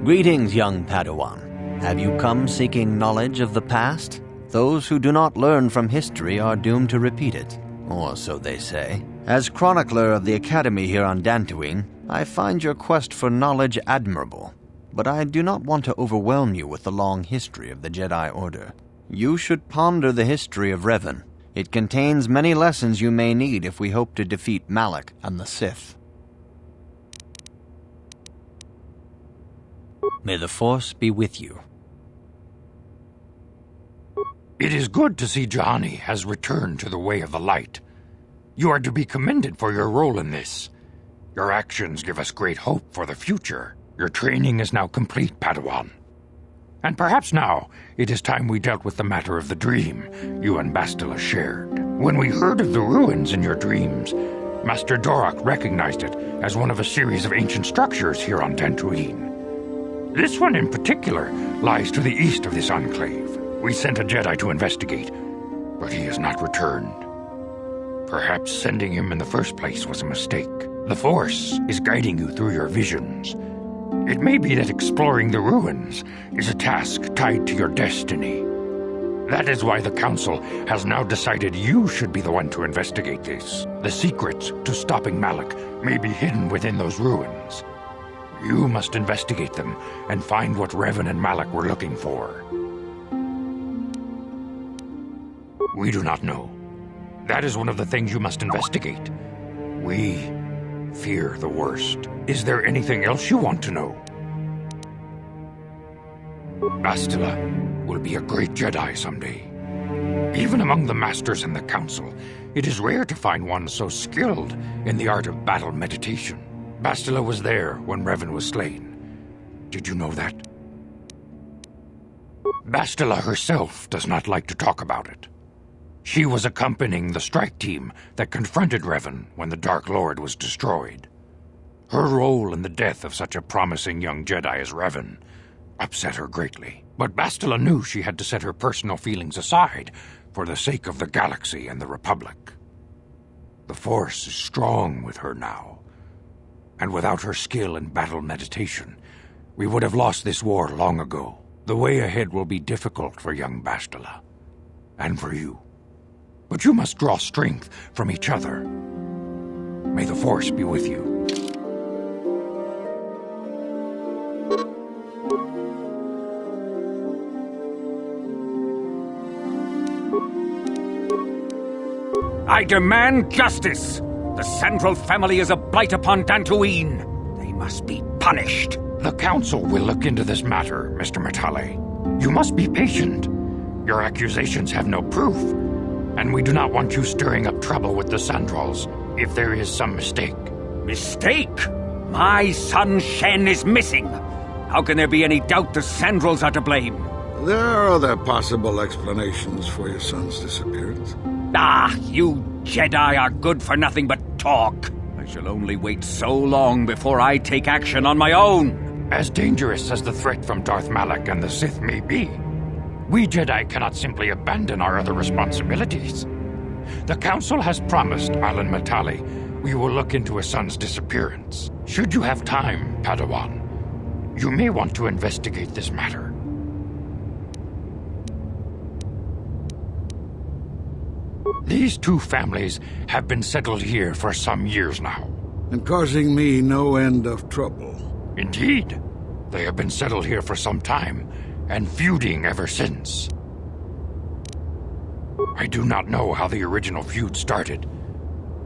Greetings, young Padawan. Have you come seeking knowledge of the past? Those who do not learn from history are doomed to repeat it, or so they say. As chronicler of the Academy here on Dantuine, I find your quest for knowledge admirable, but I do not want to overwhelm you with the long history of the Jedi Order. You should ponder the history of Revan. It contains many lessons you may need if we hope to defeat Malak and the Sith. May the Force be with you. It is good to see Johnny has returned to the way of the light. You are to be commended for your role in this. Your actions give us great hope for the future. Your training is now complete, Padawan. And perhaps now it is time we dealt with the matter of the dream you and Bastila shared. When we heard of the ruins in your dreams, Master Dorak recognized it as one of a series of ancient structures here on Dantuine. This one in particular lies to the east of this enclave. We sent a Jedi to investigate, but he has not returned. Perhaps sending him in the first place was a mistake. The Force is guiding you through your visions. It may be that exploring the ruins is a task tied to your destiny. That is why the Council has now decided you should be the one to investigate this. The secrets to stopping Malak may be hidden within those ruins. You must investigate them and find what Revan and Malak were looking for. We do not know. That is one of the things you must investigate. We fear the worst. Is there anything else you want to know? Bastila will be a great Jedi someday. Even among the Masters and the Council, it is rare to find one so skilled in the art of battle meditation. Bastila was there when Revan was slain. Did you know that? Bastila herself does not like to talk about it. She was accompanying the strike team that confronted Revan when the Dark Lord was destroyed. Her role in the death of such a promising young Jedi as Revan upset her greatly. But Bastila knew she had to set her personal feelings aside for the sake of the galaxy and the Republic. The Force is strong with her now, and without her skill in battle meditation, we would have lost this war long ago. The way ahead will be difficult for young Bastila, and for you. But you must draw strength from each other. May the Force be with you. I demand justice! The Sandral family is a blight upon Dantuine. They must be punished. The Council will look into this matter, Mr. Matale. You must be patient. Your accusations have no proof, and we do not want you stirring up trouble with the Sandrals if there is some mistake. Mistake? My son Shen is missing. How can there be any doubt the Sandrals are to blame? There are other possible explanations for your son's disappearance. Ah, you Jedi are good for nothing but talk. I shall only wait so long before I take action on my own. As dangerous as the threat from Darth Malak and the Sith may be, we Jedi cannot simply abandon our other responsibilities. The Council has promised Alan Matale we will look into his son's disappearance. Should you have time, Padawan, you may want to investigate this matter. These two families have been settled here for some years now. And causing me no end of trouble. Indeed. They have been settled here for some time, and feuding ever since. I do not know how the original feud started,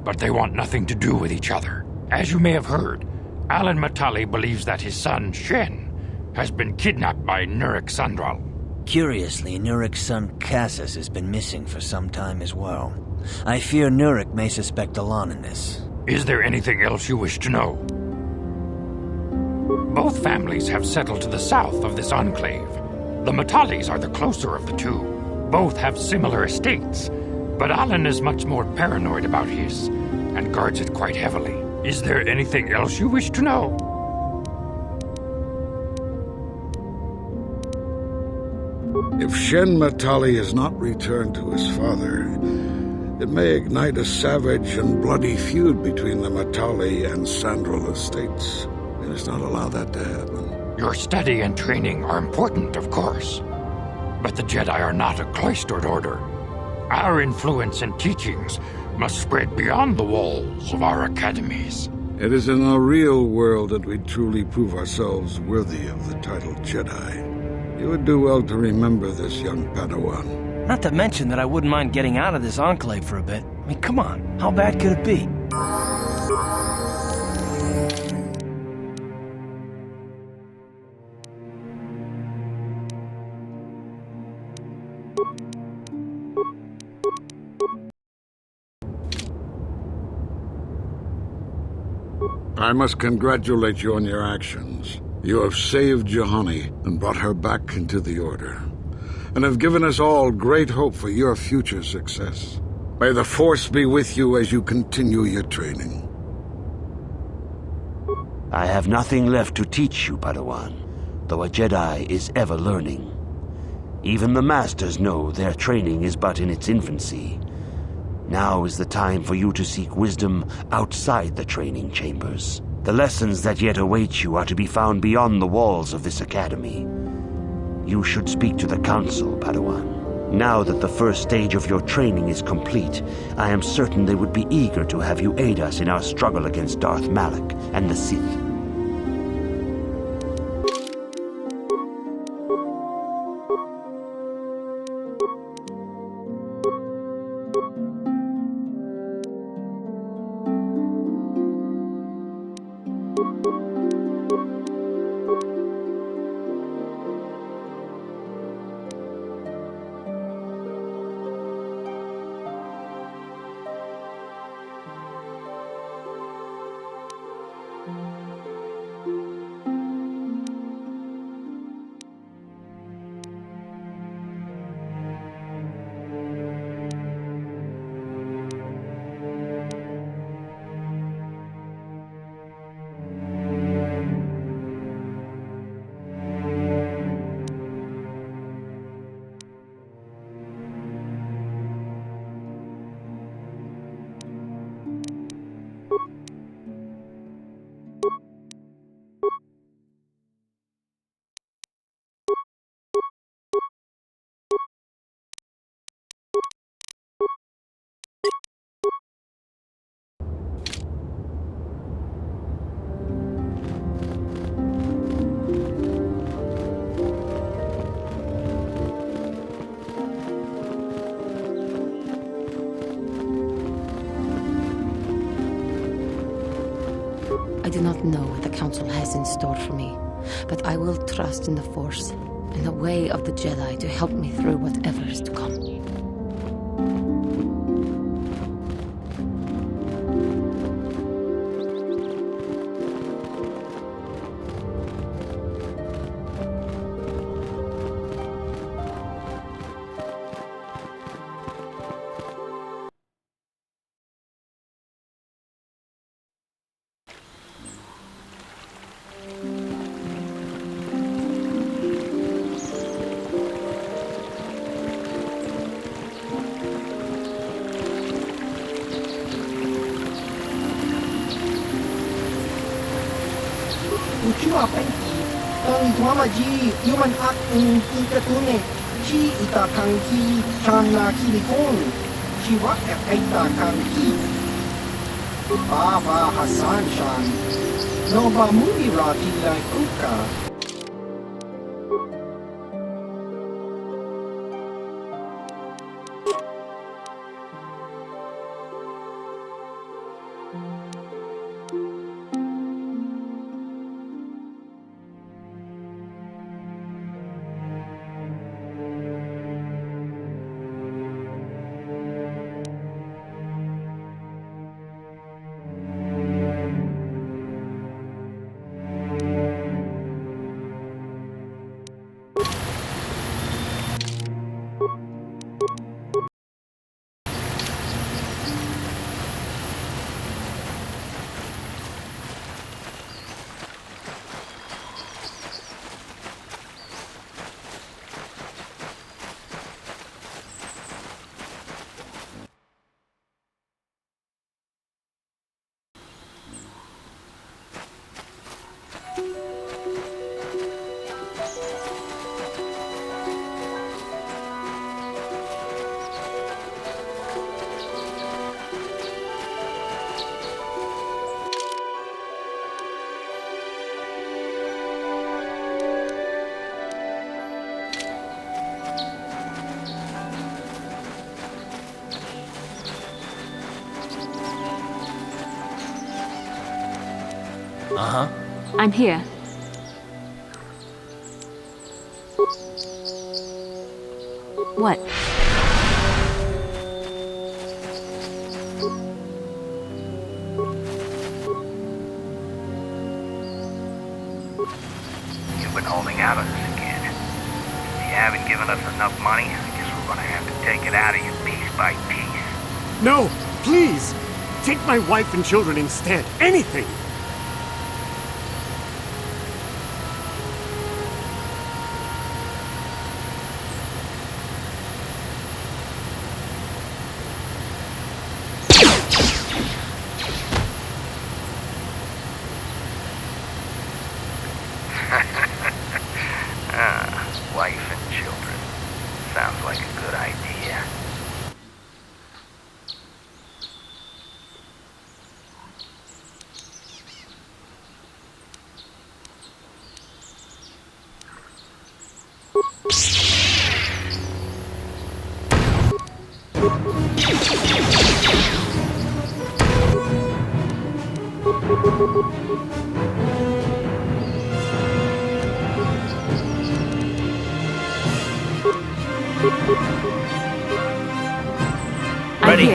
but they want nothing to do with each other. As you may have heard, Alan Matale believes that his son, Shen, has been kidnapped by Nurik Sandral. Curiously, Nurik's son Cassus has been missing for some time as well. I fear Nurik may suspect Alan in this. Is there anything else you wish to know? Both families have settled to the south of this enclave. The Matales are the closer of the two. Both have similar estates, but Alan is much more paranoid about his, and guards it quite heavily. Is there anything else you wish to know? If Shen Matale is not returned to his father, it may ignite a savage and bloody feud between the Matale and Sandral estates. We must not allow that to happen. Your study and training are important, of course. But the Jedi are not a cloistered order. Our influence and teachings must spread beyond the walls of our academies. It is in the real world that we truly prove ourselves worthy of the title Jedi. You would do well to remember this, young Padawan. Not to mention that I wouldn't mind getting out of this enclave for a bit. I mean, come on, how bad could it be? I must congratulate you on your actions. You have saved Juhani and brought her back into the Order, and have given us all great hope for your future success. May the Force be with you as you continue your training. I have nothing left to teach you, Padawan, though a Jedi is ever learning. Even the Masters know their training is but in its infancy. Now is the time for you to seek wisdom outside the training chambers. The lessons that yet await you are to be found beyond the walls of this academy. You should speak to the Council, Padawan. Now that the first stage of your training is complete, I am certain they would be eager to have you aid us in our struggle against Darth Malak and the Sith. I do not know what the Council has in store for me, but I will trust in the Force and the way of the Jedi to help me through whatever is to come. Uchiwa penki, ang tuamaji, yuman ak ikatune, chi ita kanki, shana kilikon, chiwa ekaita kanki. Baba Hassan shan, no ba movie rati like kuka. Uh-huh. I'm here. What? You've been holding out on us again. If you haven't given us enough money, I guess we're gonna have to take it out of you piece by piece. No, please! Take my wife and children instead. Anything! Wife and children. Sounds like a good idea. Ready?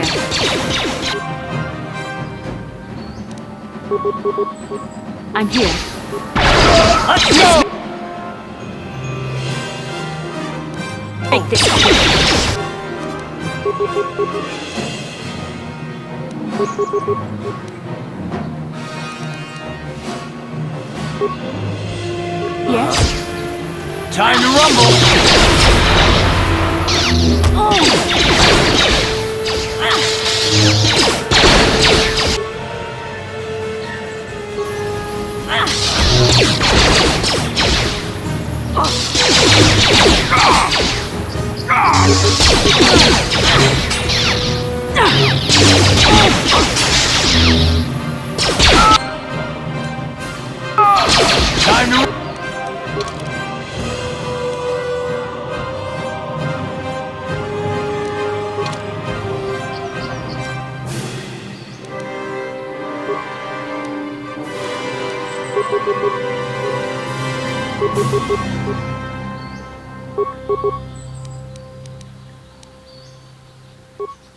I'm here. I'm here. Let's go! Take this. Yes? Time to rumble! Time to...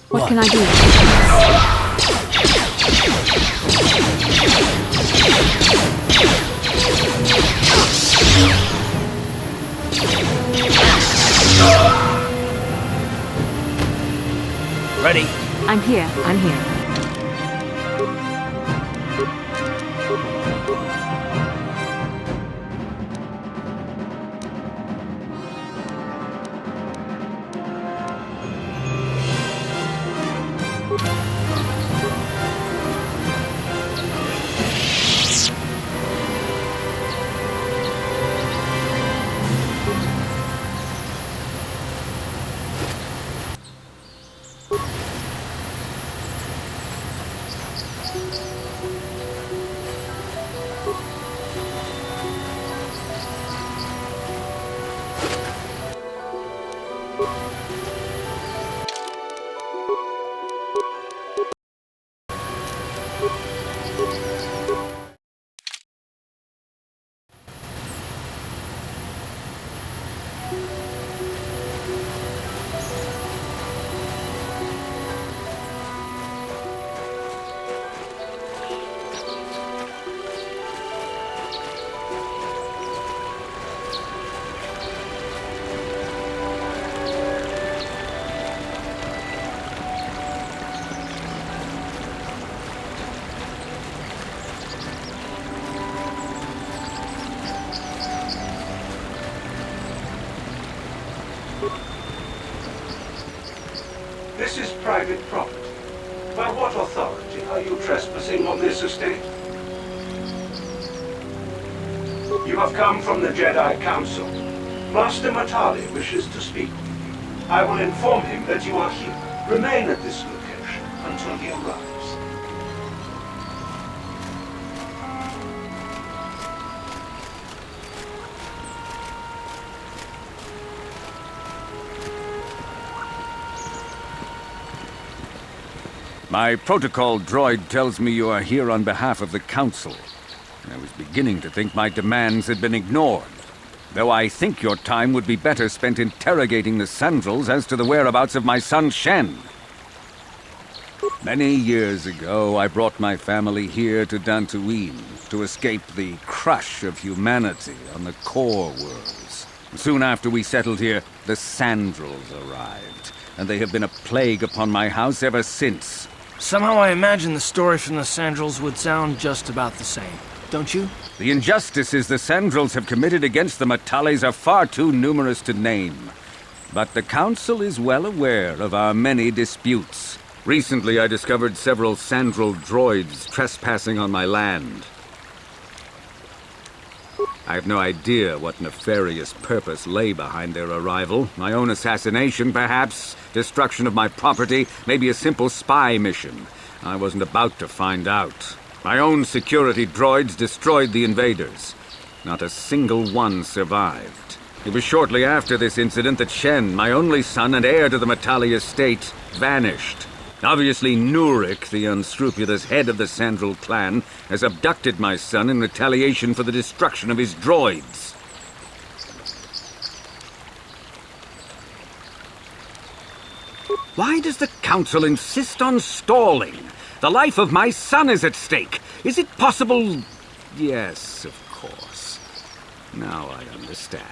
What can I do? Ready? I'm here. I'm here. This is private property. By what authority are you trespassing on this estate? You have come from the Jedi Council. Master Matali wishes to speak with you. I will inform him that you are here. Remain at this location until he arrives. My protocol droid tells me you are here on behalf of the Council. I was beginning to think my demands had been ignored, though I think your time would be better spent interrogating the Sandrels as to the whereabouts of my son Shen. Many years ago, I brought my family here to Dantuine to escape the crush of humanity on the core worlds. Soon after we settled here, the Sandrels arrived, and they have been a plague upon my house ever since. Somehow I imagine the story from the Sandrels would sound just about the same, don't you? The injustices the Sandrels have committed against the Matales are far too numerous to name. But the Council is well aware of our many disputes. Recently, I discovered several Sandrel droids trespassing on my land. I have no idea what nefarious purpose lay behind their arrival. My own assassination, perhaps? Destruction of my property? Maybe a simple spy mission? I wasn't about to find out. My own security droids destroyed the invaders. Not a single one survived. It was shortly after this incident that Shen, my only son and heir to the Matali estate, vanished. Obviously, Nurik, the unscrupulous head of the Sandrel clan, has abducted my son in retaliation for the destruction of his droids. Why does the Council insist on stalling? The life of my son is at stake. Is it possible? Yes, of course. Now I understand.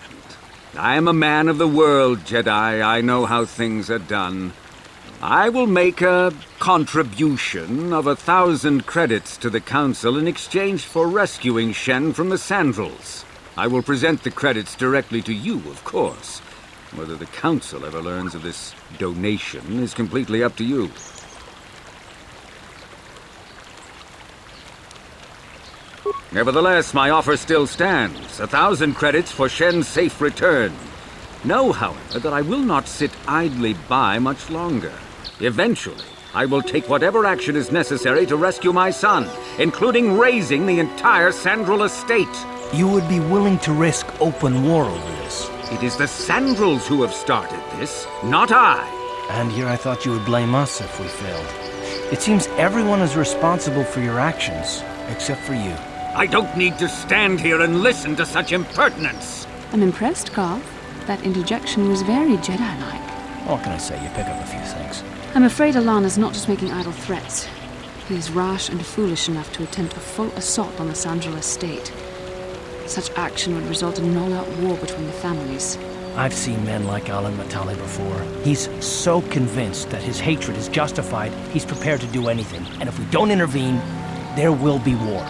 I am a man of the world, Jedi. I know how things are done. I will make a contribution of 1,000 credits to the Council in exchange for rescuing Shen from the Sandrels. I will present the credits directly to you, of course. Whether the Council ever learns of this donation is completely up to you. Nevertheless, my offer still stands. 1,000 credits for Shen's safe return. Know, however, that I will not sit idly by much longer. Eventually, I will take whatever action is necessary to rescue my son, including raising the entire Sandrel estate. You would be willing to risk open war over this? It is the Sandrels who have started this, not I. And here I thought you would blame us if we failed. It seems everyone is responsible for your actions, except for you. I don't need to stand here and listen to such impertinence. I'm impressed, Carl. That interjection was very Jedi-like. What can I say? You pick up a few things. I'm afraid Alana's not just making idle threats. He is rash and foolish enough to attempt a full assault on the Sandrel estate. Such action would result in an all-out war between the families. I've seen men like Alan Matale before. He's so convinced that his hatred is justified, he's prepared to do anything. And if we don't intervene, there will be war.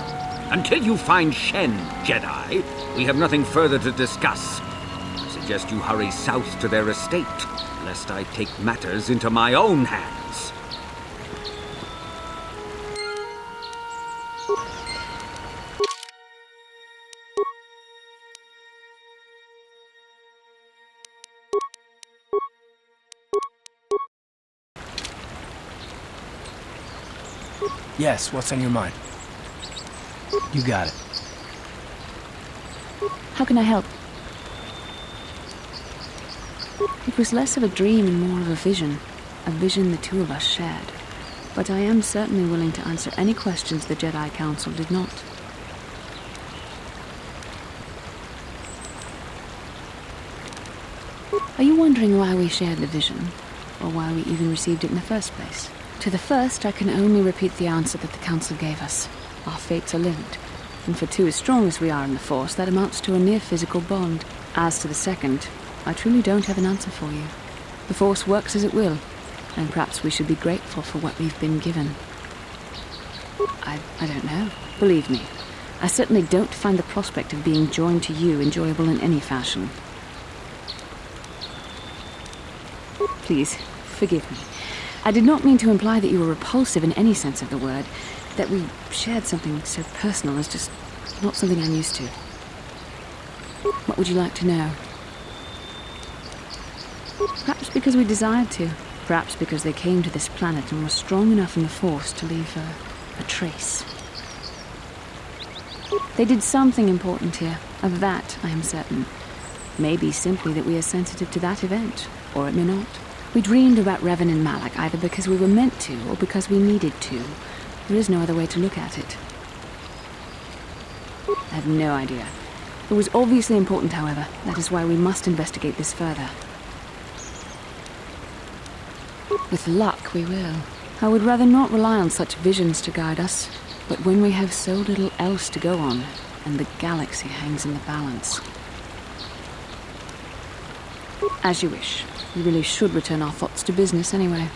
Until you find Shen, Jedi, we have nothing further to discuss. I suggest you hurry south to their estate, lest I take matters into my own hands. Yes, what's on your mind? You got it. How can I help? It was less of a dream and more of a vision the two of us shared. But I am certainly willing to answer any questions the Jedi Council did not. Are you wondering why we shared the vision? Or why we even received it in the first place? To the first, I can only repeat the answer that the Council gave us. Our fates are linked. And for two as strong as we are in the Force, that amounts to a near-physical bond. As to the second, I truly don't have an answer for you. The Force works as it will, and perhaps we should be grateful for what we've been given. I don't know. Believe me, I certainly don't find the prospect of being joined to you enjoyable in any fashion. Please, forgive me. I did not mean to imply that you were repulsive in any sense of the word. That we shared something so personal is just not something I'm used to. What would you like to know? Perhaps because we desired to. Perhaps because they came to this planet and were strong enough in the Force to leave a trace. They did something important here. Of that, I am certain. Maybe simply that we are sensitive to that event, or it may not. We dreamed about Revan and Malak either because we were meant to, or because we needed to. There is no other way to look at it. I have no idea. It was obviously important, however. That is why we must investigate this further. With luck, we will. I would rather not rely on such visions to guide us. But when we have so little else to go on, and the galaxy hangs in the balance... As you wish. We really should return our thoughts to business anyway.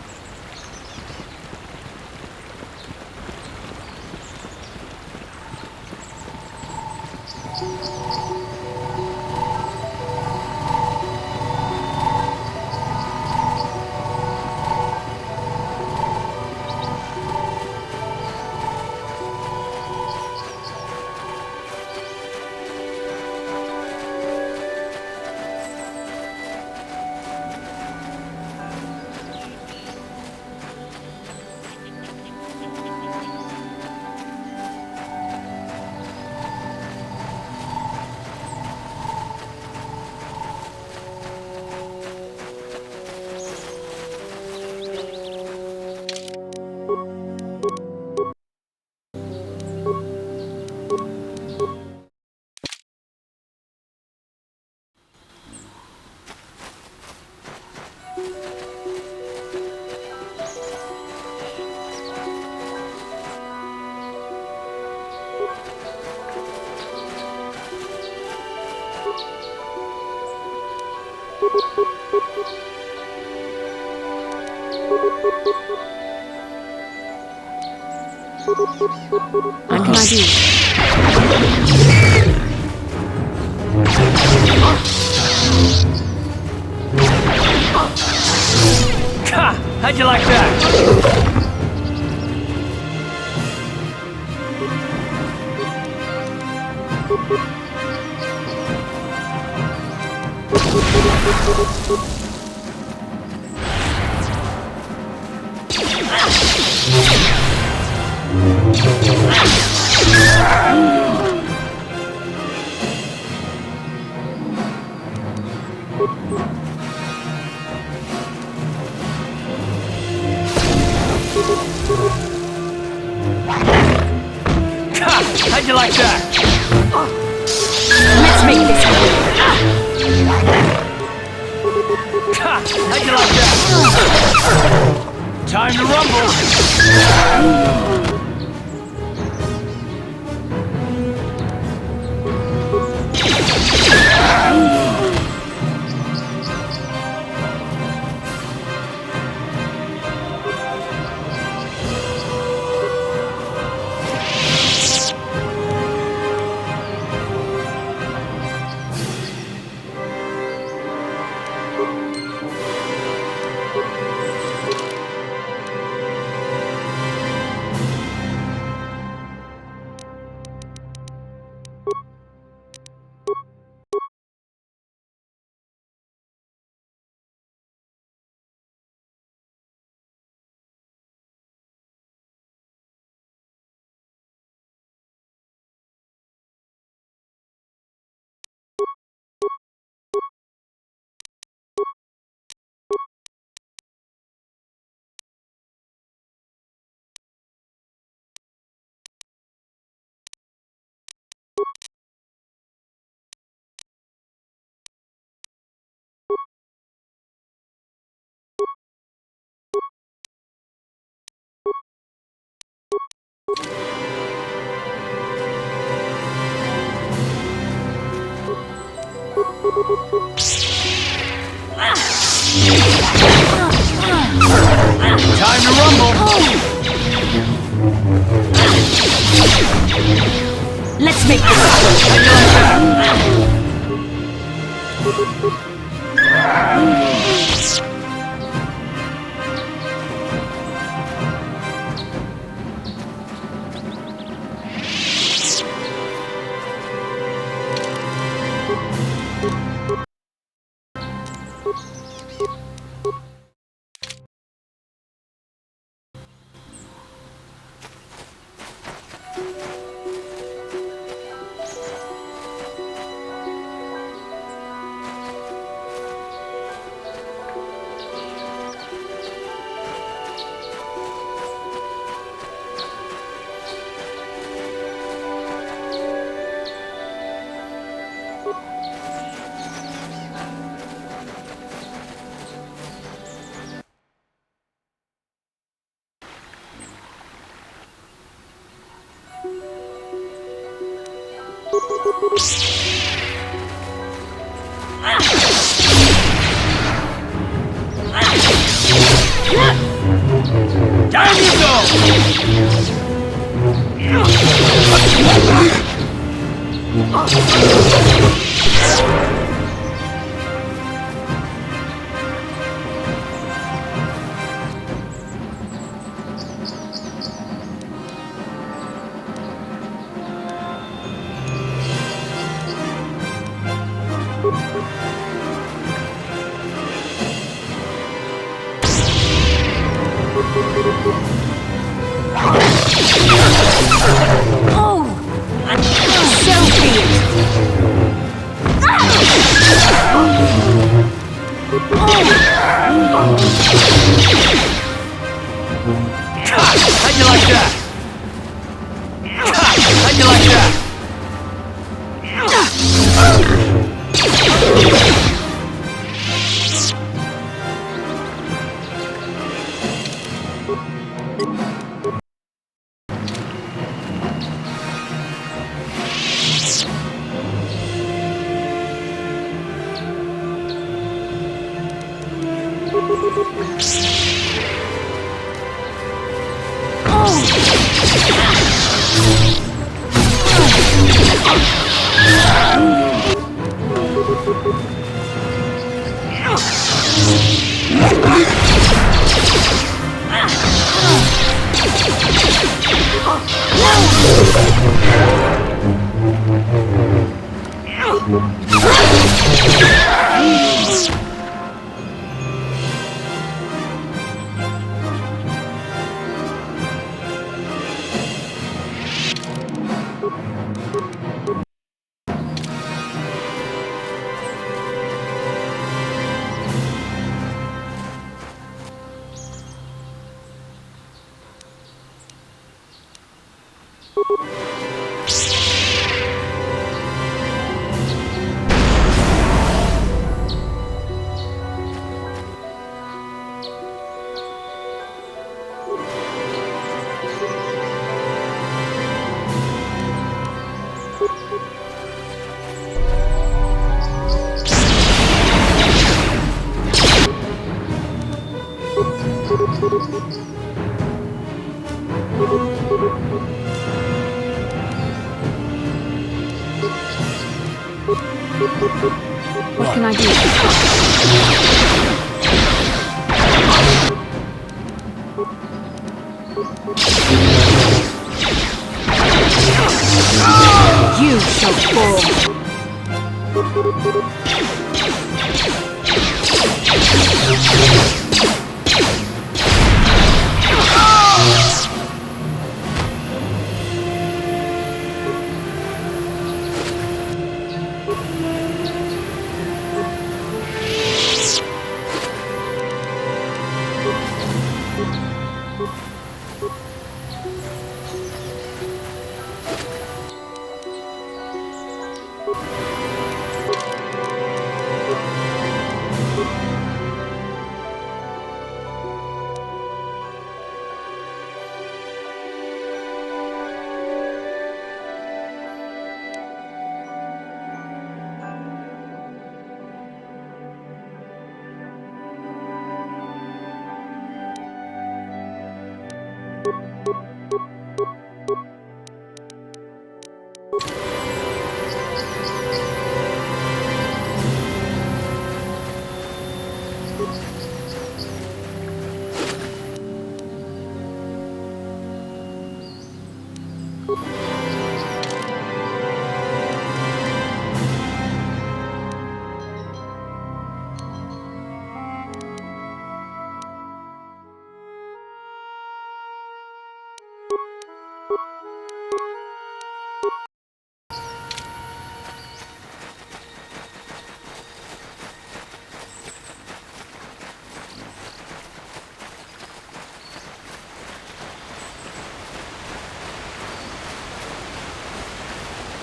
What can I do? How'd you like that? How'd you like that? Let's make this happen. How'd you like that? Time to rumble! Time to rumble! Let's make this Down you go! How'd you like that? How'd you like that? What can I do? You shall fall.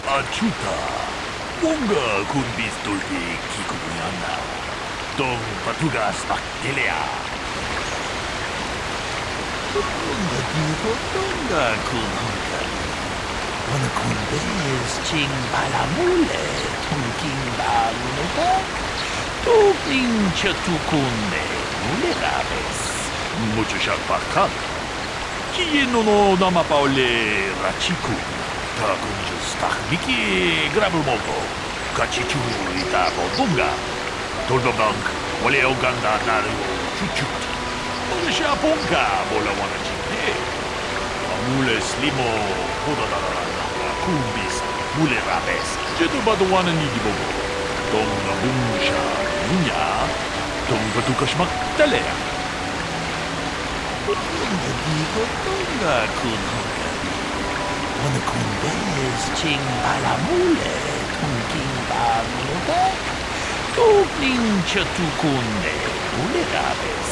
Acuta, 뭔가 군비스 돌기 기구이 안나. 동 바투가 스박딜레야. 뭔가 군호가 군호가. Onakundes ching balamule tunking balunuta. Tukling chatukunde mulerabes. Mucho sharpakan. Kieno no namapaule rachiku. Takunjus tahmiki grabumogo. Kachichu itabo bunga. Toldobank wale oganda naru chuchut. Mulisha bunga bola wana chipe. Mule slimo hodadara. Kumbis, mule rabes, jetubaduana nidibogo. Donga bunsha, ninya, donga tukashmak talea. Donga digo, donga kunhokari. Wana kundes ching balamule, tunking bamunote. Tukling chatukunde, mule rabes.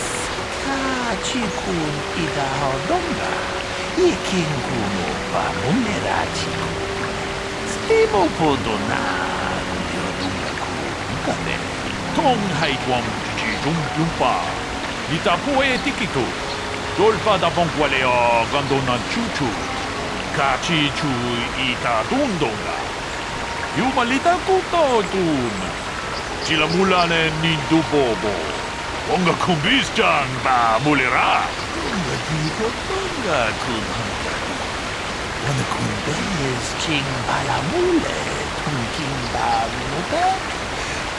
Kachikun idao donga. Ikinguno bamunerachiku. Stimo podona diodungaku nkabe. Tong haitwam jijum yumpa. Itapoe tikiku. Dolpa da bonkwaleo gandona chuchu. Kachichu ita dundonga. Yumalita kuto dun. Chilamulane nindu bobo. Onga kumbis-chan ba mulera. Onga digo donga kunhankari. Wana kundes ching balamule tunking bamunote.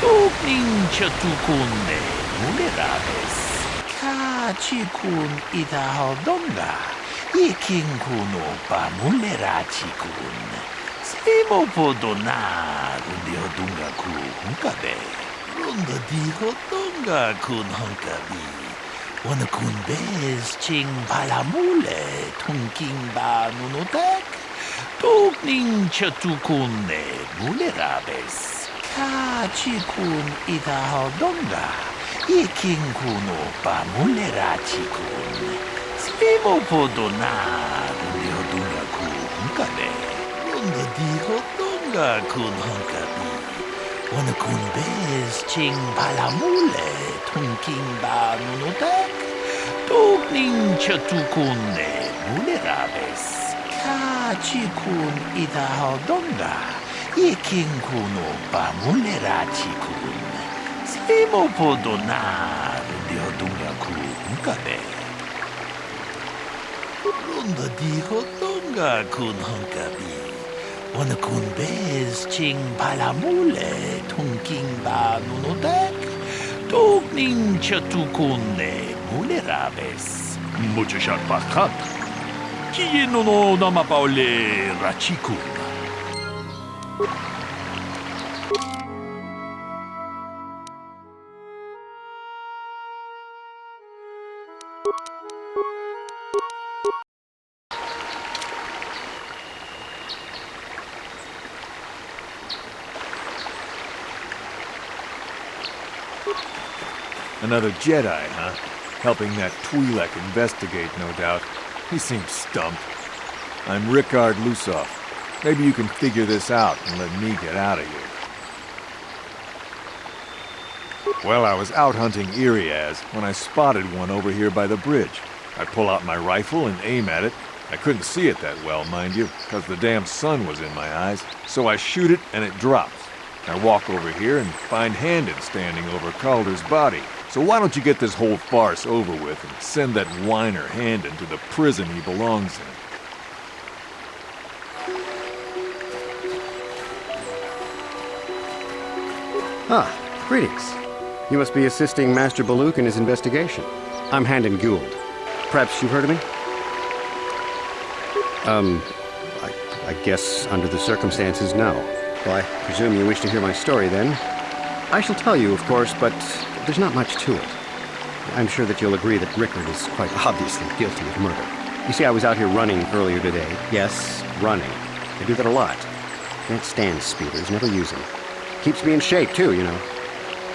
Tukling chatukunde mulerabes. Kachikun idao donga. Ikinkuno bamulerachikun. Slimo podona rundio dunga ku hunkabe. Runda digo donga kunhankabi. Wana kunbez ching balamule tunking banunotek. Tukning chatukunne mulerabes. Kachikun idao donga. Ikinkuno bamulerachikun. Slimo podona rundio dunga ku hunkabe. Runda digo donga kunhankabi. Wana kunbez ching balamule tunking banunotek. Tukling chatukunne mulerabes. Kachikun idao donga. Ikinkuno bamulerachikun. Slimo podona rundio dunga ku hunkabe. Runda digo donga kunhankabi. Wana kunbez ching balamule tunking banunotek. Tukling chatukunne mulerabes. Mucho sharpakat. Kieno no namapaule rachikun. Another Jedi, huh? Helping that Twi'lek investigate, no doubt. He seems stumped. I'm Rickard Lusoff. Maybe you can figure this out and let me get out of here. Well, I was out hunting Iriaz when I spotted one over here by the bridge. I pull out my rifle and aim at it. I couldn't see it that well, mind you, because the damn sun was in my eyes. So I shoot it and it drops. I walk over here and find Handon standing over Calder's body. So why don't you get this whole farce over with and send that whiner Handon to the prison he belongs in? Ah, greetings. You must be assisting Master Baluk in his investigation. I'm Handon Gould. Perhaps you've heard of me? I guess under the circumstances, no. Well, I presume you wish to hear my story, then. I shall tell you, of course, but there's not much to it. I'm sure that you'll agree that Rickard is quite obviously guilty of murder. You see, I was out here running earlier today. Yes, running. I do that a lot. Can't stand speeders, never use them. Keeps me in shape, too, you know.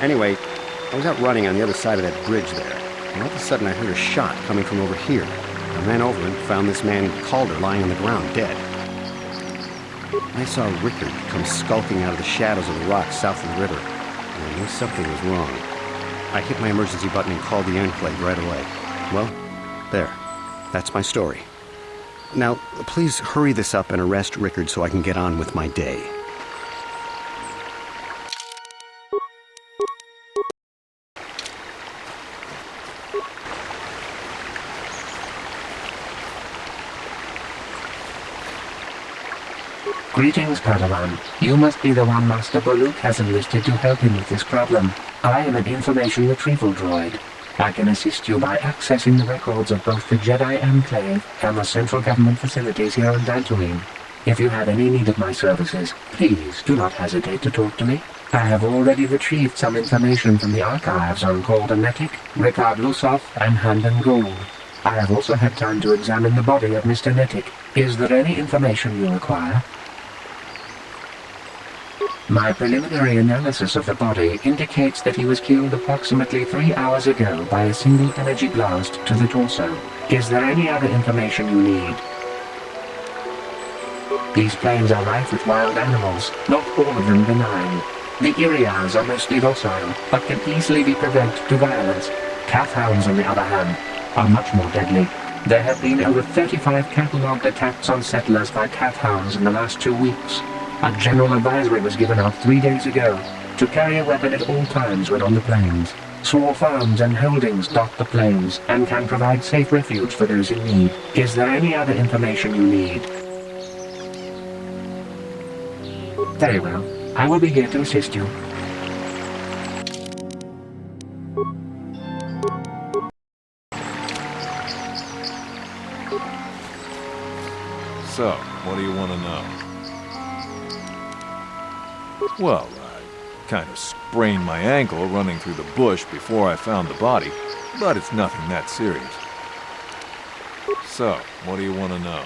Anyway, I was out running on the other side of that bridge there, and all of a sudden I heard a shot coming from over here. I ran over and found this man Calder lying on the ground, dead. I saw Rickard come skulking out of the shadows of the rocks south of the river, and I knew something was wrong. I hit my emergency button and called the Enclave right away. Well, there. That's my story. Now, please hurry this up and arrest Rickard so I can get on with my day. Greetings, Padawan. You must be the one Master Buluk has enlisted to help him with this problem. I am an information retrieval droid. I can assist you by accessing the records of both the Jedi Enclave and the central government facilities here on Dantuine. If you have any need of my services, please do not hesitate to talk to me. I have already retrieved some information from the archives on Caldernetic, Ricard Lusov, and Handon Gould. I have also had time to examine the body of Mr. Netic. Is there any information you require? My preliminary analysis of the body indicates that he was killed approximately 3 hours ago by a single energy blast to the torso. Is there any other information you need? These plains are rife with wild animals, not all of them benign. The Irias are mostly docile, but can easily be provoked to violence. Calfhounds, on the other hand, are much more deadly. There have been over 35 catalogued attacks on settlers by calfhounds in the last 2 weeks. A general advisory was given out 3 days ago to carry a weapon at all times when on the plains. Small farms and holdings dot the plains and can provide safe refuge for those in need. Is there any other information you need? Very well. I will be here to assist you. So, what do you want to know? Well, I kind of sprained my ankle running through the bush before I found the body, but it's nothing that serious. So, what do you want to know?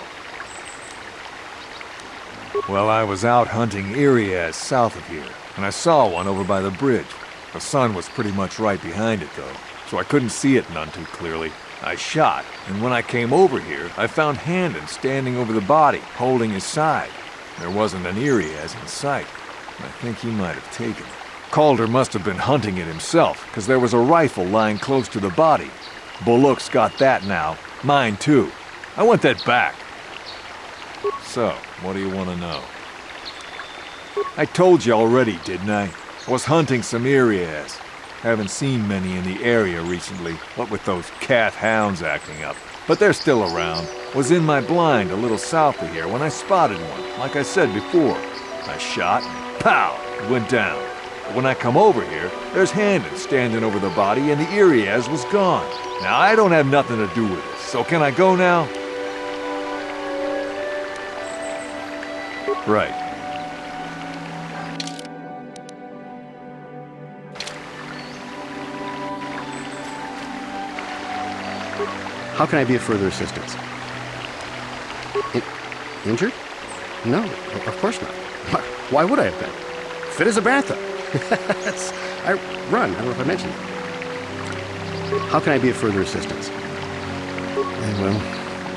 Well, I was out hunting Irias south of here, and I saw one over by the bridge. The sun was pretty much right behind it, though, so I couldn't see it none too clearly. I shot, and when I came over here, I found Handon standing over the body, holding his side. There wasn't an Irias in sight. I think he might have taken it. Calder must have been hunting it himself, because there was a rifle lying close to the body. Bullock's got that now. Mine, too. I want that back. So, what do you want to know? I told you already, didn't I? I was hunting some Irias. Haven't seen many in the area recently, what with those cat hounds acting up. But they're still around. Was in my blind a little south of here when I spotted one, like I said before. I shot, and pow, it went down. But when I come over here, there's Handon standing over the body and the Irias was gone. Now, I don't have nothing to do with this, so can I go now? Right. How can I be of further assistance? Injured? No, of course not. Why would I have been? Fit as a bantha. I run. I don't know if I mentioned it. How can I be of further assistance? Well,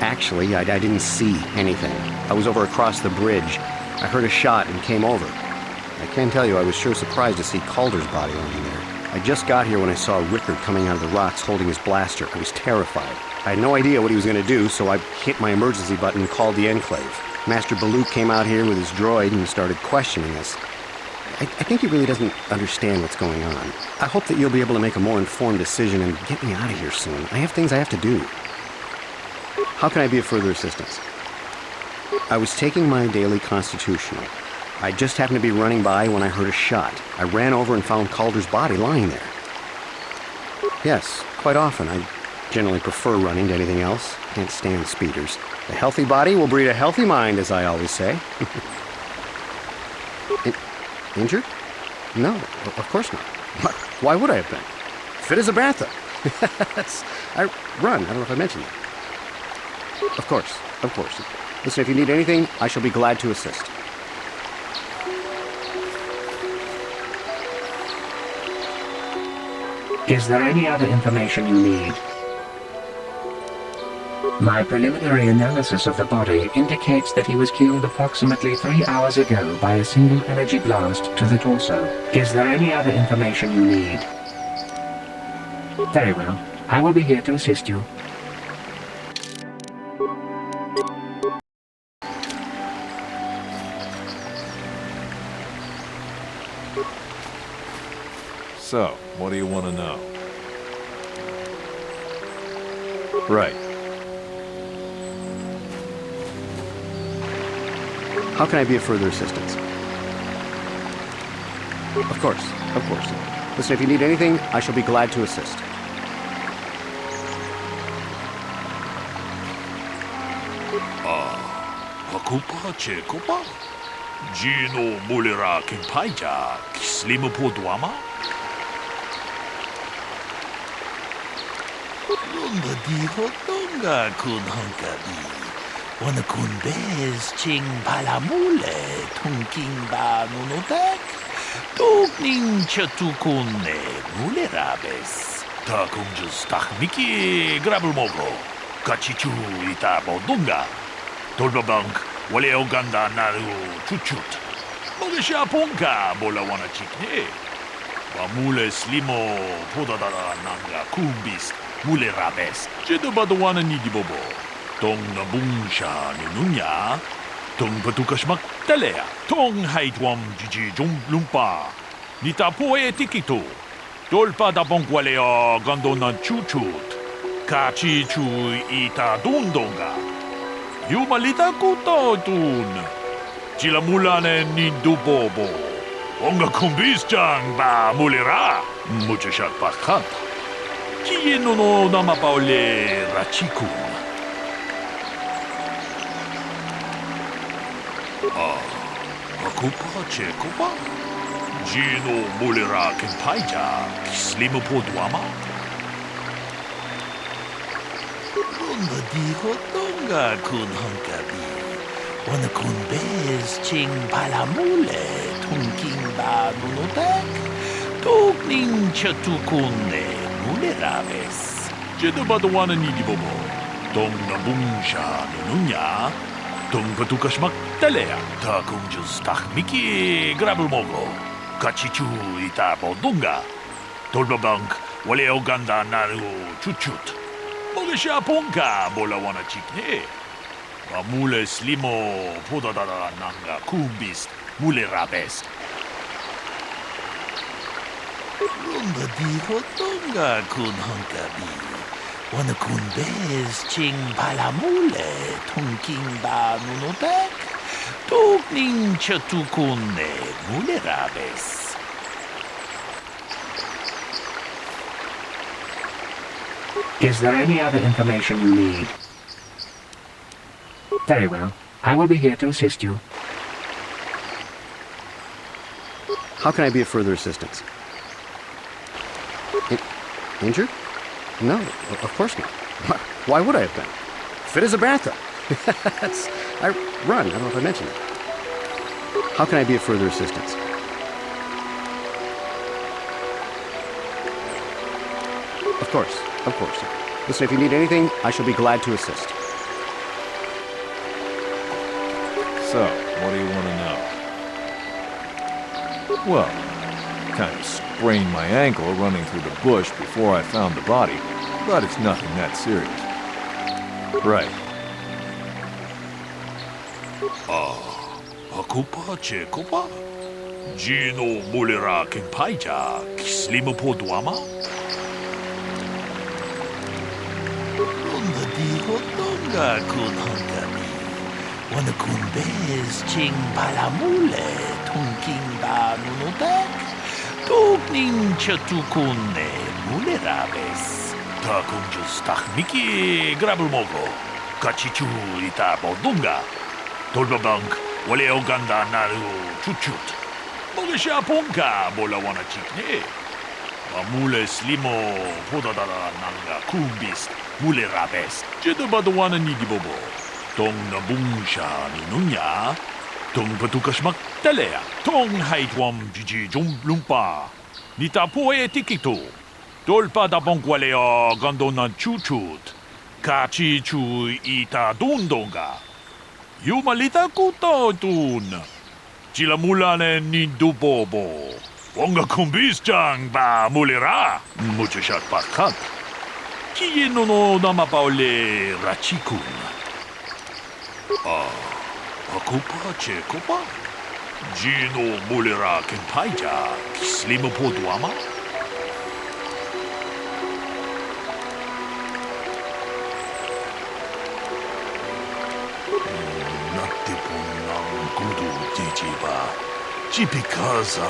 actually, I didn't see anything. I was over across the bridge. I heard a shot and came over. I can tell you I was sure surprised to see Calder's body lying there. I just got here when I saw Rickard coming out of the rocks holding his blaster. I was terrified. I had no idea what he was going to do, so I hit my emergency button and called the Enclave. Master Buluk came out here with his droid and started questioning us. I think he really doesn't understand what's going on. I hope that you'll be able to make a more informed decision and get me out of here soon. I have things I have to do. How can I be of further assistance? I was taking my daily constitutional. I just happened to be running by when I heard a shot. I ran over and found Calder's body lying there. Yes, quite often. I generally prefer running to anything else. Can't stand speeders. A healthy body will breed a healthy mind, as I always say. Injured? No, of course not. Why would I have been? Fit as a bantha. I run. I don't know if I mentioned that. Of course. Listen, if you need anything, I shall be glad to assist. Is there any other information you need? My preliminary analysis of the body indicates that he was killed approximately 3 hours ago by a single energy blast to the torso. Is there any other information you need? Very well. I will be here to assist you. So, what do you want to know? Right. How can I be of further assistance? Of course, of course. Listen, if you need anything, I shall be glad to assist. Hakupa Chekopa? Gino Mulera Kimpaija, Slimu Poduama? Lunda diho tonga kun hankabi. Wana kun bez ching palamule, tunking ba nunotek. Tukning chatukune mulerabes. Takunjus tahmiki grabulmogo. Kachichu itabo dunga. Tolbabank, wale oganda naru chuchut. Mogesha ponka bola wana chikne. Bamule slimo podadara nanga kumbis mule rabes. Jedobado wana nidibobo. Tong nabungsha nununya. Tong patukashmak talea. Tong haitwam jiji lumpa. Nita poe tikito. Tolpa da bonkwalea gandona chuchut. Kachi chu ita dundonga. Yumalita kutotun. Chilamulane nindubobo. Onga kumbis chang ba mulera. Muchashat pakhat. Kieno no namapaole rachikun. Akupa chekopa. Gino mulera kimpaija. Slimu poduama. Runda diho tonga kun hankabi. Wana kun bez ching palamule. Tunking ba nunotek. Tukning chatukune mulerabes. Jedabado wana nidibobo. Tong nabungsha nununya. Tong patukashmak talea. Takunjus tahmiki grabulmogo. Kachichu itabo dunga. Tolbabank wale oganda naru chuchut. Mogesha ponka bola wana chikne. Bamule slimo podadara nanga kumbis mule rabes. Runda diho tonga kun hankabi. Wana kun bez ching palamule. Tunking ba nunotek. Tukning chatukune mule rabes. Is there any other information you need? Very well. I will be here to assist you. How can I be of further assistance? Injured? No, of course not. Why would I have been? Fit as a bathtub. I run. I don't know if I mentioned it. How can I be of further assistance? Of course, of course. Listen, if you need anything, I shall be glad to assist. So, what do you want to know? Well, kind of sprained my ankle running through the bush before I found the body, but it's nothing that serious. Right. Akupa chekopa? Gino mulera kimpaija, slimu poduama? Runda diho tonga kun hankabi. Wana kun bez ching palamule. Tunking ba nunotek. Tukning chatukune mule rabes. Takunjus tahmiki grabulmogo. Kachichu itabo dunga. Tolbabank wale oganda naru chuchut. Mogesha ponka bola wana chikne. Bamule slimo podadara nanga kumbis mule rabes. Jedabado wana nidibobo. Tong nabungsha nununya. Tong patukashmak talea. Tong haitwam jiji lumpa. Nita poe tikito. Tolpa da bonkwalea gandona chuchut. Kachi chu ita dundonga. Yumalita kutotun. Chilamulane nindubobo. Onga kumbis chang ba mulera. Muchashat pakhat. Kieno no namapaole rachikun. Akupa chekopa? Gino mulera kimpaija. Slimu poduama? Chipikaza,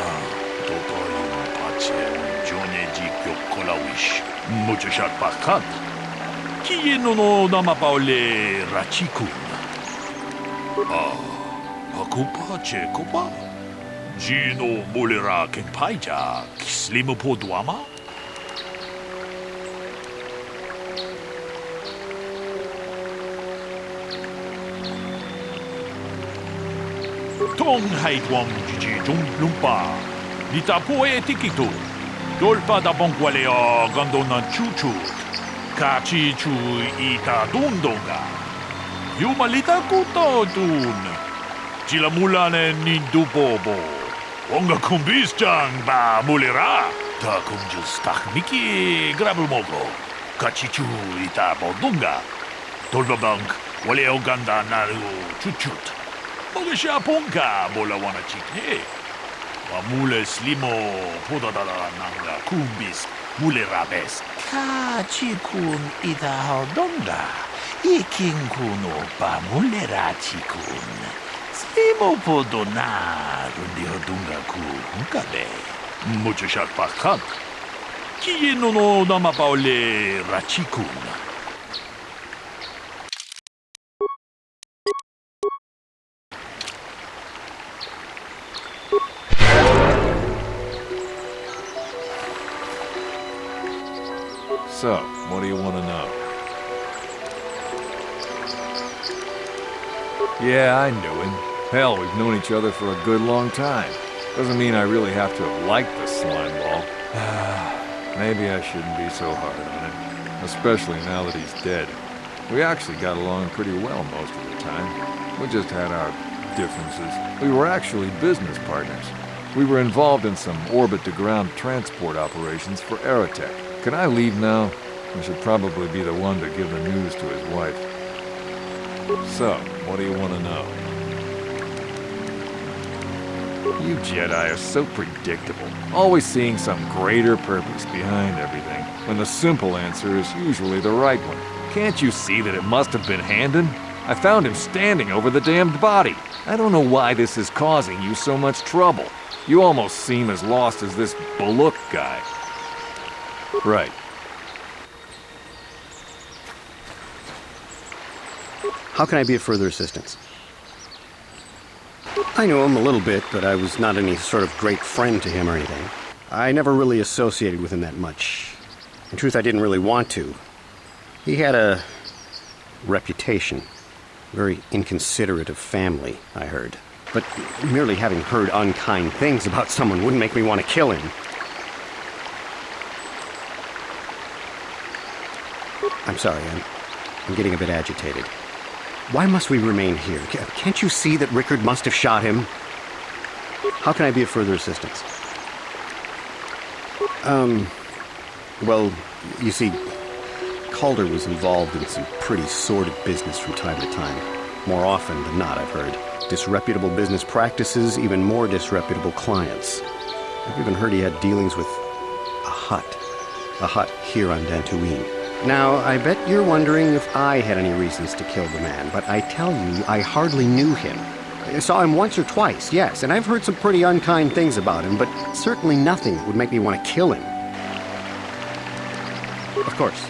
Totoyum Pachem, Joneji Kyokolawish, Muchashat Bakat, Kieno no Namapaule Rachikun. Hakupa Chekopa, Gino Mulera Kenpaija, Kislimupo Duama. Tong haitwam jiji jung lumpa. Nita poe tikitu. Dolpa da bonkwaleo gandona chuchut. Kachi chu ita dundonga. Yumalita kuto dun. Chilamulane nindubobo. Onga kumbis jang ba mulera. Ta kumjus takniki grabulmogo. Kachi chu ita bodunga. Dolpa bank waleo ganda naru chuchut. Mogesha ponka bola wana chikne. Wamule slimo podadala nanga kumbis mule rabes. Ka chikun ita hodonga. Ikin kuno pa mule ra chikun. Slimo podona rundi hodunga ku hunkabe. Mucho shat pakat. Kieno no namapaole rachikun. So, what do you want to know? Yeah, I knew him. Hell, we've known each other for a good long time. Doesn't mean I really have to have liked the slime ball. Maybe I shouldn't be so hard on him. Especially now that he's dead. We actually got along pretty well most of the time. We just had our differences. We were actually business partners. We were involved in some orbit-to-ground transport operations for Aerotech. Can I leave now? I should probably be the one to give the news to his wife. So, what do you want to know? You Jedi are so predictable, always seeing some greater purpose behind everything, when the simple answer is usually the right one. Can't you see that it must have been Handon? I found him standing over the damned body. I don't know why this is causing you so much trouble. You almost seem as lost as this Baluk guy. Right. How can I be of further assistance? I knew him a little bit, but I was not any sort of great friend to him or anything. I never really associated with him that much. In truth, I didn't really want to. He had a reputation. Very inconsiderate of family, I heard. But merely having heard unkind things about someone wouldn't make me want to kill him. I'm sorry, I'm getting a bit agitated. Why must we remain here? Can't you see that Rickard must have shot him? How can I be of further assistance? Well, you see, Calder was involved in some pretty sordid business from time to time. More often than not, I've heard. Disreputable business practices, even more disreputable clients. I've even heard he had dealings with a hut here on Dantuiene. Now, I bet you're wondering if I had any reasons to kill the man, but I tell you, I hardly knew him. I saw him once or twice, yes, and I've heard some pretty unkind things about him, but certainly nothing that would make me want to kill him. Of course.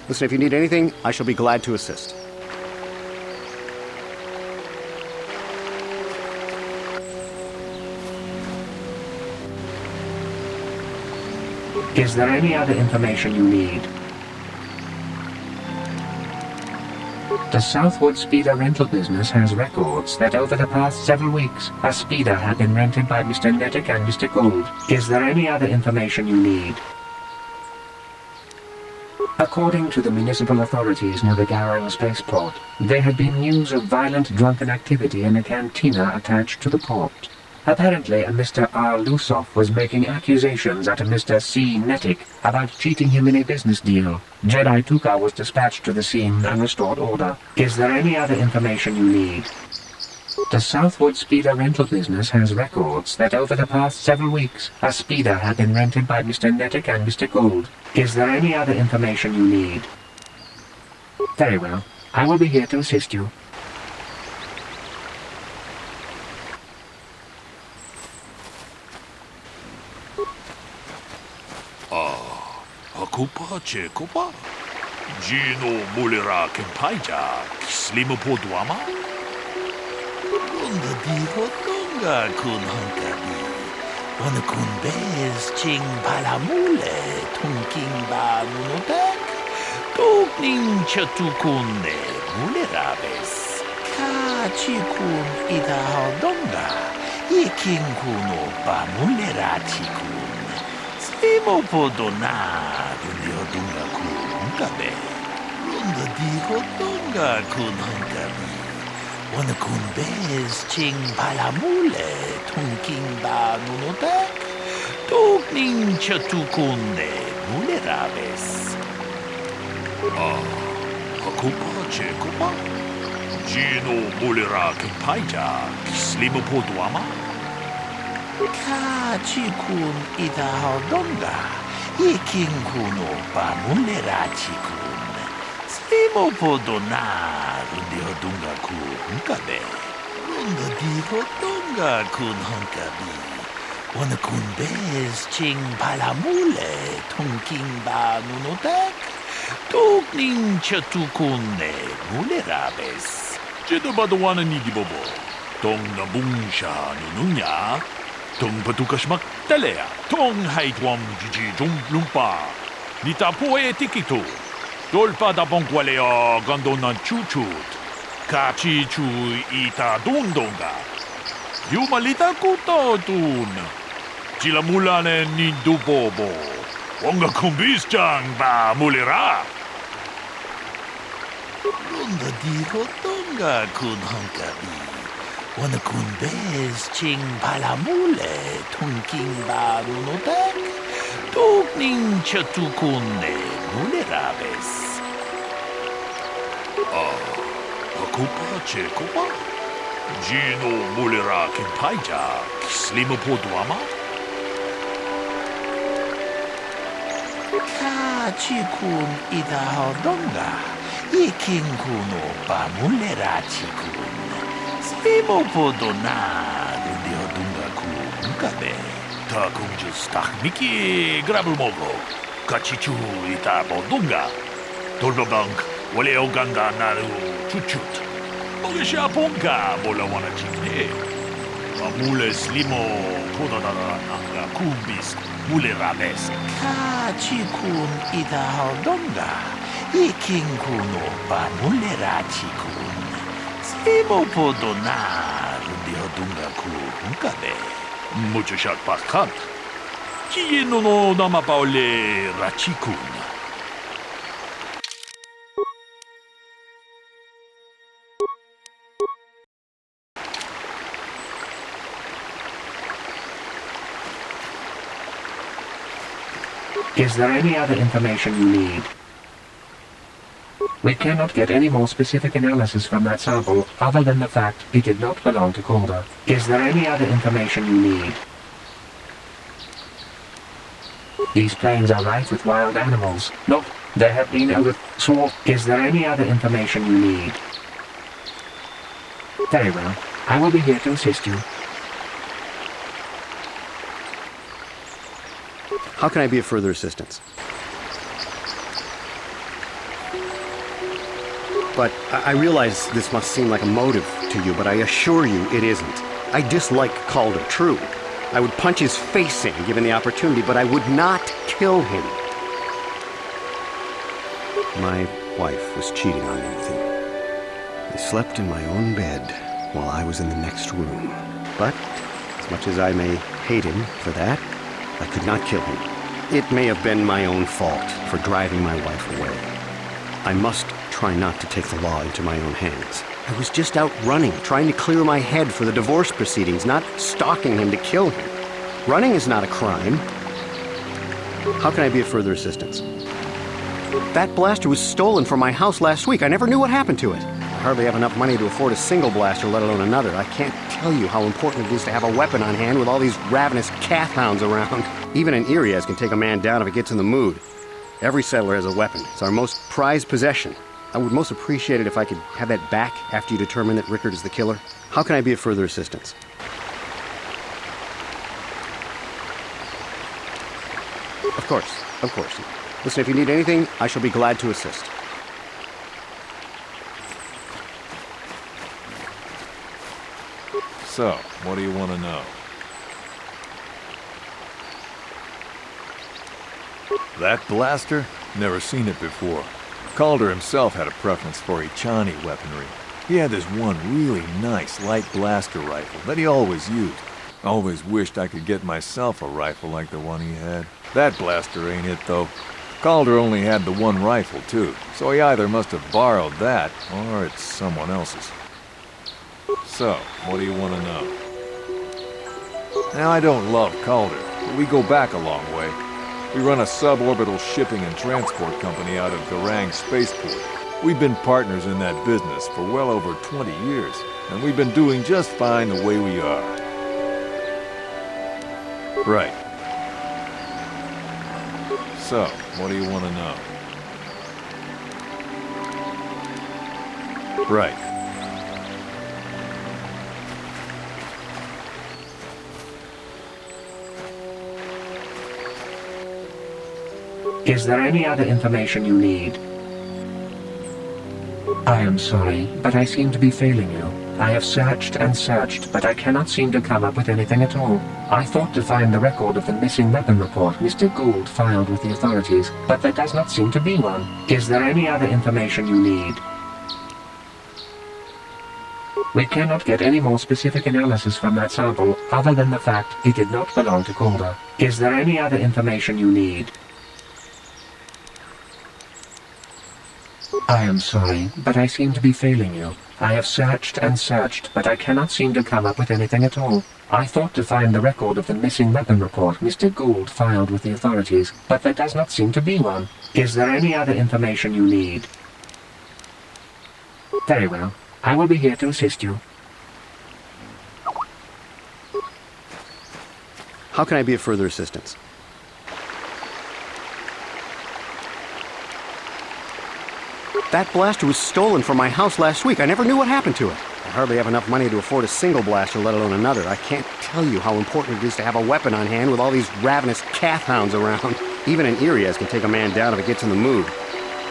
Listen, if you need anything, I shall be glad to assist. Is there any other information you need? The Southwood Speeder rental business has records that over the past several weeks, a speeder had been rented by Mr. Nettic and Mr. Gold. Is there any other information you need? According to the municipal authorities near the Garrow spaceport, there had been news of violent drunken activity in a cantina attached to the port. Apparently, a Mr. R. Lusoff was making accusations at a Mr. C. Nettic about cheating him in a business deal. Jedi Tuka was dispatched to the scene and restored order. Is there any other information you need? The Southwood Speeder rental business has records that over the past several weeks, a speeder had been rented by Mr. Nettic and Mr. Gold. Is there any other information you need? Very well. I will be here to assist you. Akupa Chekopa. Gino Mulera Kempaija, Slimu Poduama. Runda Diho Dunga Kun Hunkabi. Wanakun Bez Ching Palamule, Tunking Ba Nunodek. Tugning Chatukunde, Mulerabes. Kachikun Ida Hodonga. Iking Kuno Ba Mulerachikun. Slimo Podona, Dundio Dunga Kunkabe. Runda Diho Dunga Kun Hunkabi. Wanakun Bez Ching Palamule, Tunking Ba Nunodek. Tugning Chatukunde, Mulerabes. Akupa Chekopa. Gino Mulera Kempaija, Slimu Poduama. Kachikun Ida Hodonga. Iking Kuno Ba Mulerachikun. Slimo Podona, Rundio Dunga Kunkabe. Runda Diho Dunga Kun Hunkabi. Wanakun Bez Ching Palamule, Tunking Ba Nunodek. Tugning Chatukunne, Mulerabes. Jedabadawana Nigibobo. Tong Nabungsha Nununya. Tong Patukashmak Telea. Tong Haitwam Gigi Jumplumpa. Nitapoe Tikito. Dolpa da Bonqualea Gandona Chuchut. Kachi Chu Ita Dundonga. Yumalita Kutotun. Chilamulane Nindubobo. Wonga Kumbis-chang Ba Mulera. Runda Diho Dunga Kun Hunkabi. Wanakun Bez Ching Palamule, Tunking Ba Nunodek. Tugning Chatukunne, Mulerabes. Akupa Chekopa. Gino Mulera Kempaija, Slimu Poduama. Kachikun Ida Hodonga. Iking Kuno Ba Mulerachikun. Slimo Podona, Rundio Dunga Kunkabe. Takunjus Takmiki Grabulmogo. Kachichu Ita Bodunga. Tolbabank, Waleo Ganga Naru Chuchut. Ogisha Ponga, Bolawana Chikne. Amule Slimo Podana Nanga Kumbis. Mulerabes. Kachikun Ida Hodonga. Iking Kuno Ba Mulerachikun. Slimo Podona, Rundio Dunga Kunkabe. Muchashat Pakhant. Chiyeno no Namapaole Rachikun. Is there any other information you need? We cannot get any more specific analysis from that sample other than the fact it did not belong to Calder. Is there any other information you need? These plains are rife with wild animals. No, there have been over... So, is there any other information you need? Very well. I will be here to assist you. How can I be of further assistance? But I realize this must seem like a motive to you, but I assure you it isn't. I dislike Calder, true. I would punch his face in, given the opportunity, but I would not kill him. My wife was cheating on me with him. I slept in my own bed while I was in the next room. But, as much as I may hate him for that, I could not kill him. It may have been my own fault for driving my wife away. I must try not to take the law into my own hands. I was just out running, trying to clear my head for the divorce proceedings, not stalking him to kill him. Running is not a crime. How can I be of further assistance? That blaster was stolen from my house last week. I never knew what happened to it. I hardly have enough money to afford a single blaster, let alone another. I can't tell you how important it is to have a weapon on hand with all these ravenous calf hounds around. Even an Irias can take a man down if it gets in the mood. Every settler has a weapon. It's our most prized possession. I would most appreciate it if I could have that back after you determine that Rickard is the killer. How can I be of further assistance? Of course. Listen, if you need anything, I shall be glad to assist. So, what do you want to know? That blaster? Never seen it before. Calder himself had a preference for Ichani weaponry. He had this one really nice light blaster rifle that he always used. Always wished I could get myself a rifle like the one he had. That blaster ain't it, though. Calder only had the one rifle, too, so he either must have borrowed that, or it's someone else's. So, what do you want to know? Now, I don't love Calder, but we go back a long way. We run a suborbital shipping and transport company out of Garang Spaceport. We've been partners in that business for well over 20 years, and we've been doing just fine the way we are. Right. So, what do you want to know? Right. Is there any other information you need? I am sorry, but I seem to be failing you. I have searched and searched, but I cannot seem to come up with anything at all. I thought to find the record of the missing weapon report Mr. Gould filed with the authorities, but there does not seem to be one. Is there any other information you need? We cannot get any more specific analysis from that sample, other than the fact it did not belong to Calder. Is there any other information you need? I am sorry, but I seem to be failing you. I have searched and searched, but I cannot seem to come up with anything at all. I thought to find the record of the missing weapon report Mr. Gould filed with the authorities, but there does not seem to be one. Is there any other information you need? Very well. I will be here to assist you. How can I be of further assistance? That blaster was stolen from my house last week. I never knew what happened to it. I hardly have enough money to afford a single blaster, let alone another. I can't tell you how important it is to have a weapon on hand with all these ravenous calf hounds around. Even an Irias can take a man down if it gets in the mood.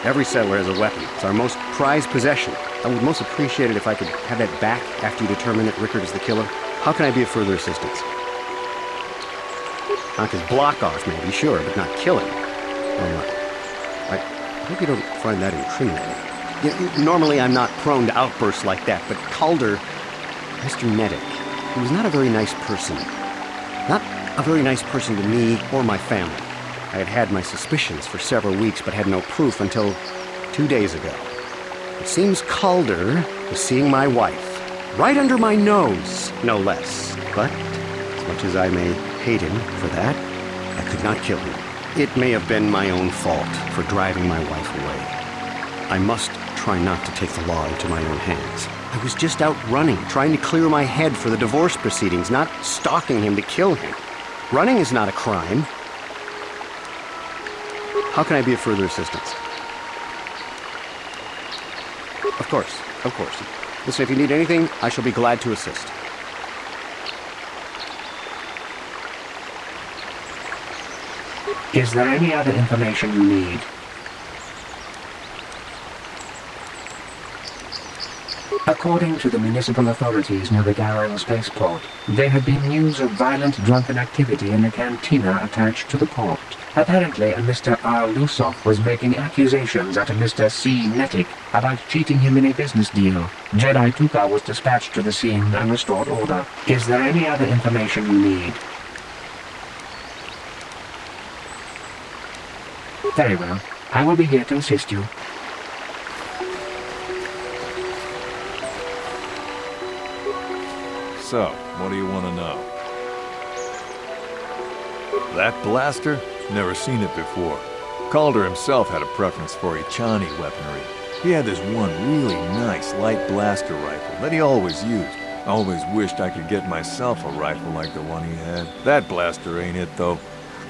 Every settler has a weapon. It's our most prized possession. I would most appreciate it if I could have that back after you determine that Rickard is the killer. How can I be of further assistance? Knock his block off, maybe, sure, but not kill him. Oh, no. I hope you don't find that incriminating. Normally I'm not prone to outbursts like that, but Calder, Mr. Medic, he was not a very nice person. Not a very nice person to me or my family. I had had my suspicions for several weeks, but had no proof until 2 days ago. It seems Calder was seeing my wife, right under my nose, no less. But, as much as I may hate him for that, I could not kill him. It may have been my own fault for driving my wife away. I must try not to take the law into my own hands. I was just out running, trying to clear my head for the divorce proceedings, not stalking him to kill him. Running is not a crime. How can I be of further assistance? Of course, of course. Listen, if you need anything, I shall be glad to assist. Is there any other information you need? According to the municipal authorities near the Garang spaceport, there had been news of violent drunken activity in a cantina attached to the port. Apparently, a Mr. R. Lusov was making accusations at a Mr. C. Netic about cheating him in a business deal. Jedi Tuka was dispatched to the scene and restored order. Is there any other information you need? Very well. I will be here to assist you. So, what do you want to know? That blaster? Never seen it before. Calder himself had a preference for Ichani weaponry. He had this one really nice light blaster rifle that he always used. I always wished I could get myself a rifle like the one he had. That blaster ain't it, though.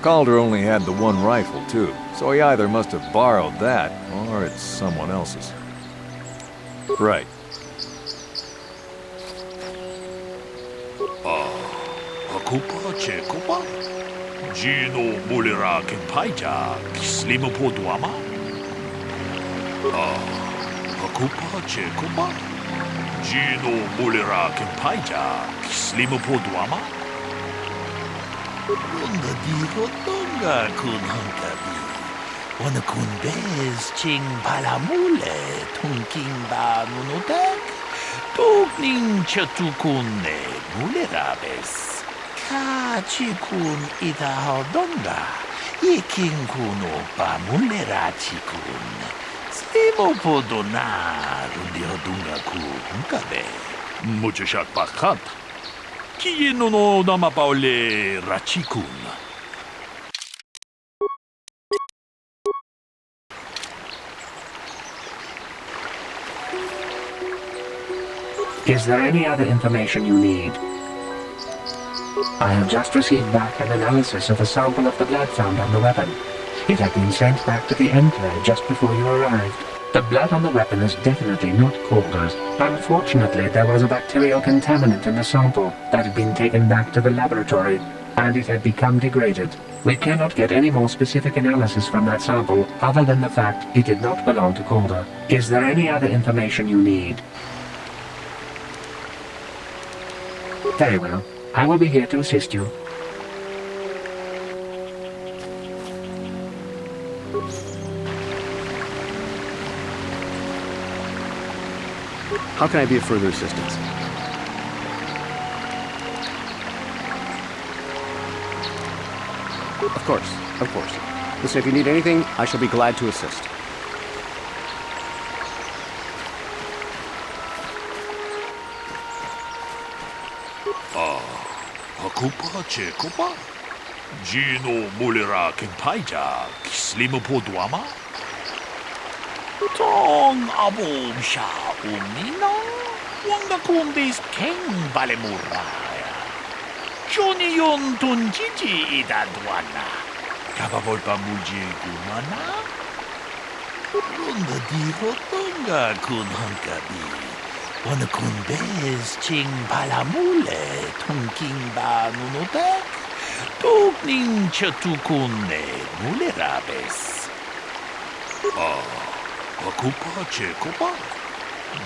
Calder only had the one rifle, too, so he either must have borrowed that, or it's someone else's. Right. Akupa Chekopa? Gino mulira kenpaija, slimo poduama. Hakupa chekopa. Gino mulira kenpaija, slimo poduama. Runda diho tonga kun hankabi. Wana kun bez ching palamule, tunking ba nunotek. Tugning chatukune mulerabes. Ka chikun ida hodonga. Iking kuno ba mulera chikun. Slimo podona rundi hodunga ku hunkabe. Muchashak pakat. Kieno no namapaole rachikun. Is there any other information you need? I have just received back an analysis of a sample of the blood found on the weapon. It had been sent back to the Enclave just before you arrived. The blood on the weapon is definitely not Calder's. Unfortunately, there was a bacterial contaminant in the sample that had been taken back to the laboratory, and it had become degraded. We cannot get any more specific analysis from that sample other than the fact it did not belong to Calder. Is there any other information you need? Very well. I will be here to assist you. How can I be of further assistance? Of course, of course. Listen, if you need anything, I shall be glad to assist. Hakupa chekopa. Gino mulira kenpaija, slimo poduama. Tong abom sha umina. Wanga kumbis king balemuraya. Johnny yon tunjiji idadwana. Kabavolpa muji gumana. Runda diho tonga kun hankabi. Wana kun bez ching palamule, tunking ba nunotek. Tugning chatukune mulerabes. Hakupa chekopa.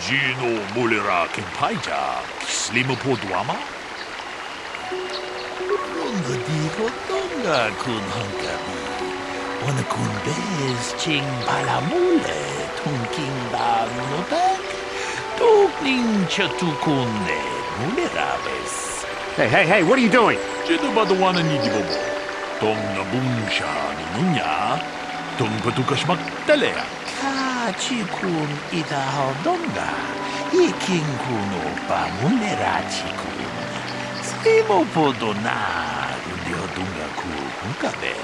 Gino mulira kenpaija, slimo poduama. Runda diho tonga kun hankabi. Wana kun bez ching palamule, tunking ba nunotek. Tugning chatukune mulerabes. Hey, what are you doing? Jedu badawana nidibobo. Tong nabungsha nunya. Tong patukashmak talea. Ka chikun ida hodonga. Iking kuno ba mulera chikun. Slimo podona rundi hodunga ku hunkabe.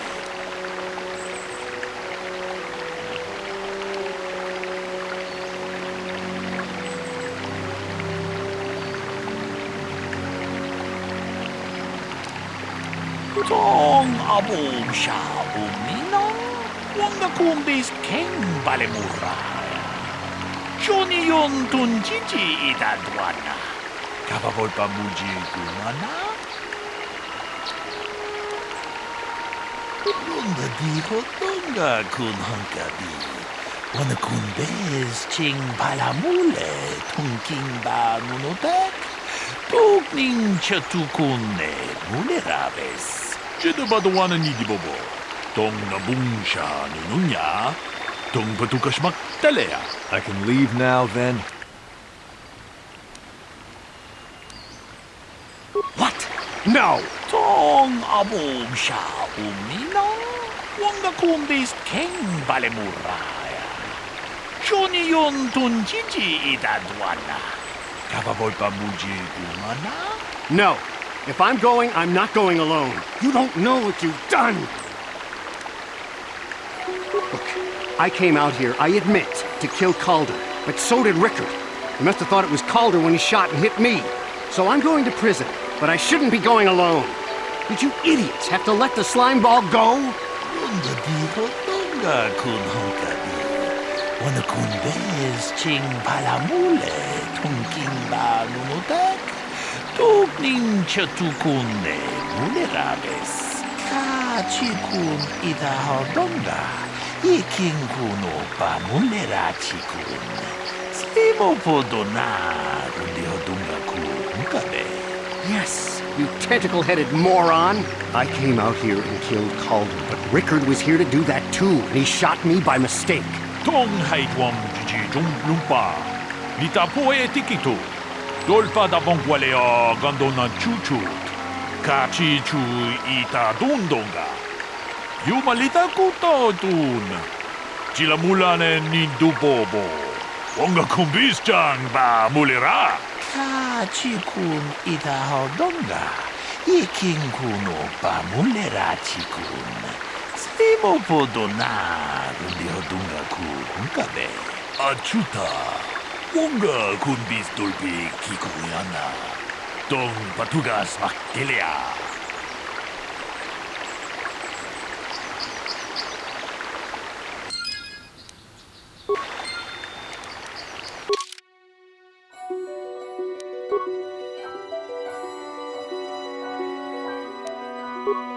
Tong abom sha umina. Wanga kumbis king balemuraya. Johnny yon tunjiji idadwana. Kabavolpa muji gumana. Runda diho tonga kun hankabi. Wana kumbes ching palamule. Tunking ba nunotek. Tugning chatukune mulerabes. Jedabadawana nidibobo. Tong nabungsha nunya. Tong patukashmak talea. I can leave now, then? What? No! Tong abom sha umina. Wanga kumbis king balemuraya. Johnny yon tunjiji idadwana. Kabavolpa muji gumana. No! If I'm going, I'm not going alone. You don't know what you've done! Look, I came out here, I admit, to kill Calder, but so did Rickard. He must have thought it was Calder when he shot and hit me. So I'm going to prison, but I shouldn't be going alone. Did you idiots have to let the slime ball go? Runda diho tonga kun hankabi. Wana kun bez ching palamule. Tunking ba nunotek. Tugning chatukune mulerabes. Ka chikun idahaldonga. Iking kuno pamulera chikun. Simo podona rundihodunga kunkabe. Yes, you tentacle-headed moron! I came out here and killed Calder, but Rickard was here to do that too, and he shot me by mistake. Tong haitwam jiji jung lumpa. Nita poe tikitu. Dolpa da bongwalea gandona chuchut. Kachi chu ita dundonga. Yumalita kuto dun. Chilamulane nindubobo. Wonga kumbis-chan ba mulira. Chikun idahaldonga. Iking kuno pamulera chikun. Simo podona rundihodunga kunkabe. Achuta. Wonga kunbis dolpi kikuyana. Dong patugas maktelea. you